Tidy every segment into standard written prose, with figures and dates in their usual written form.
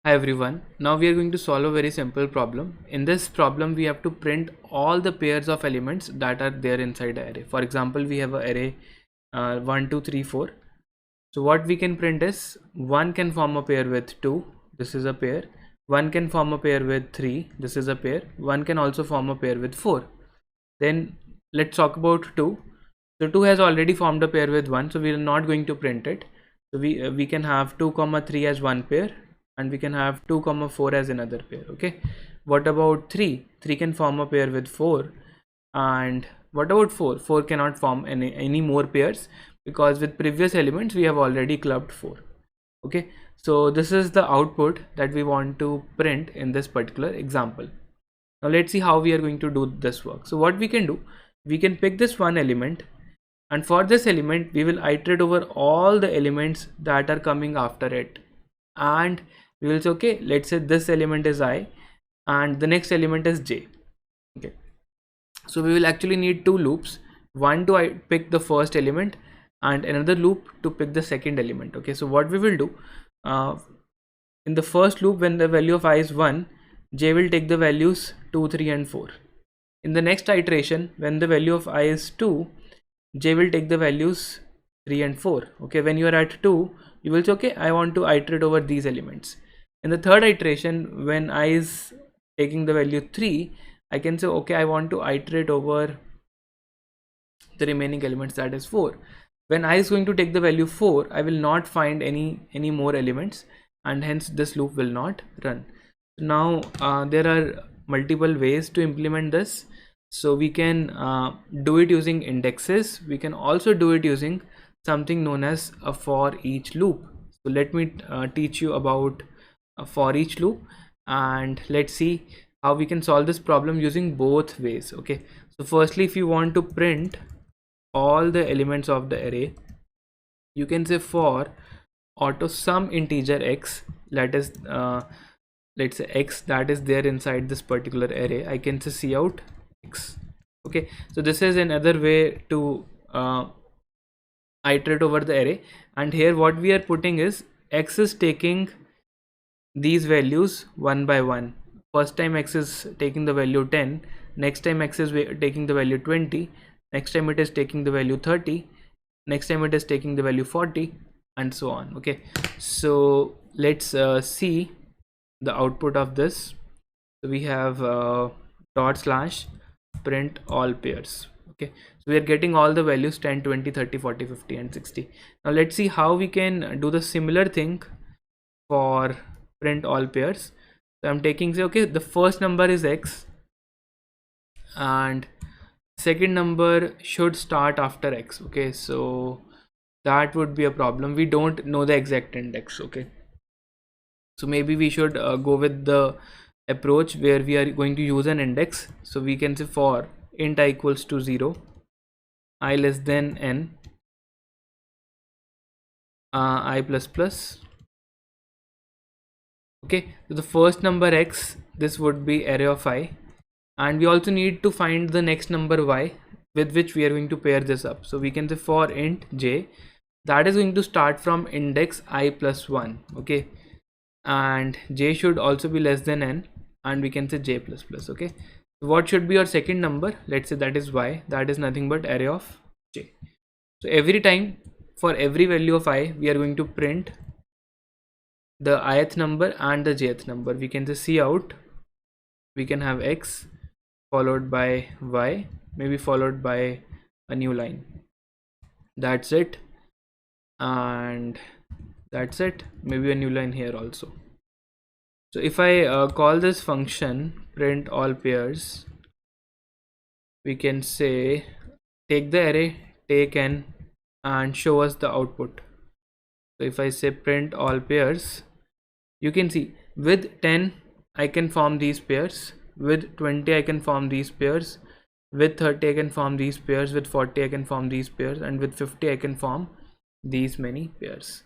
Hi everyone, now we are going to solve a very simple problem. In this problem we have to print all the pairs of elements that are there inside the array. For example, we have an array 1, 2, 3, 4. So what we can print is 1 can form a pair with 2, this is a pair. 1 can form a pair with 3, this is a pair. 1 can also form a pair with 4. Then let's talk about 2. So 2 has already formed a pair with 1, so we are not going to print it. So we can have 2 comma 3 as one pair, and we can have 2 comma 4 as another pair. Okay, what about 3 can form a pair with 4, and what about 4 cannot form any more pairs, because with previous elements we have already clubbed 4. Okay, so this is the output that we want to print in this particular example. Now let's see how we are going to do this work. So what we can do, we can pick this one element, and for this element we will iterate over all the elements that are coming after it, and we will say, okay, let's say this element is I and the next element is j. Okay, so we will actually need two loops, one to pick the first element and another loop to pick the second element. Okay, so what we will do, in the first loop, when the value of I is 1, j will take the values 2, 3 and 4. In the next iteration, when the value of I is 2, j will take the values 3 and 4. Okay, when you are at 2, you will say, okay, I want to iterate over these elements. In the third iteration, when I is taking the value 3, I can say, okay, I want to iterate over the remaining elements, that is 4. When I is going to take the value 4, I will not find any more elements, and hence this loop will not run. Now there are multiple ways to implement this. So we can do it using indexes. We can also do it using something known as a for each loop. So let me teach you about a for each loop, and let's see how we can solve this problem using both ways. Okay, so firstly, if you want to print all the elements of the array, you can say for auto sum integer x, that is let's say x that is there inside this particular array. I can say cout x. Okay, so this is another way to iterate over the array, and here what we are putting is x is taking these values one by one. First time x is taking the value 10, next time x is taking the value 20, next time it is taking the value 30, next time it is taking the value 40, and so on. Okay, so let's see the output of this. So we have dot slash print all pairs. Okay, so we are getting all the values 10, 20, 30, 40, 50 and 60. Now let's see how we can do the similar thing for print all pairs. So I'm taking, say, okay, the first number is x and second number should start after x. Okay, so that would be a problem. We don't know the exact index. Okay, so maybe we should go with the approach where we are going to use an index. So we can say for int I equals to 0, I less than n, I plus plus. Okay, so the first number x, this would be array of I, and we also need to find the next number y with which we are going to pair this up. So we can say for int j, that is going to start from index I plus 1. Okay, and j should also be less than n, and we can say j plus plus. Okay, so what should be our second number? Let's say that is y, that is nothing but array of j. So every time, for every value of I, we are going to print the ith number and the jth number. We can say cout, we can have x followed by y, maybe followed by a new line. That's it, and that's it, maybe a new line here also. So if I call this function print all pairs, we can say take the array, take n, and show us the output. So if I say print all pairs, you can see with 10 I can form these pairs, with 20 I can form these pairs, with 30 I can form these pairs, with 40 I can form these pairs, and with 50 I can form these many pairs.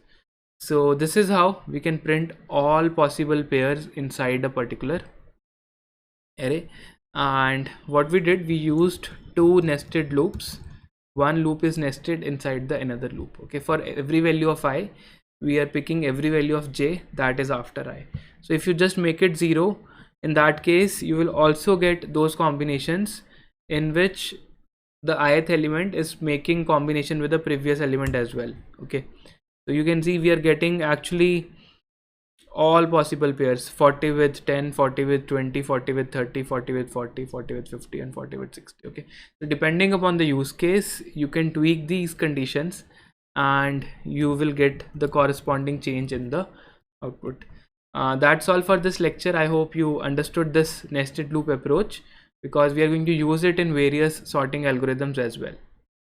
So this is how we can print all possible pairs inside a particular array. And what we did, we used two nested loops. One loop is nested inside the another loop. Okay, for every value of I, we are picking every value of j that is after I. So if you just make it 0, in that case you will also get those combinations in which the ith element is making combination with the previous element as well. Okay, so you can see we are getting actually all possible pairs: 40 with 10, 40 with 20, 40 with 30, 40 with 40, 40 with 50, and 40 with 60. Okay, so depending upon the use case, you can tweak these conditions and you will get the corresponding change in the output. That's all for this lecture. I hope you understood this nested loop approach, because we are going to use it in various sorting algorithms as well.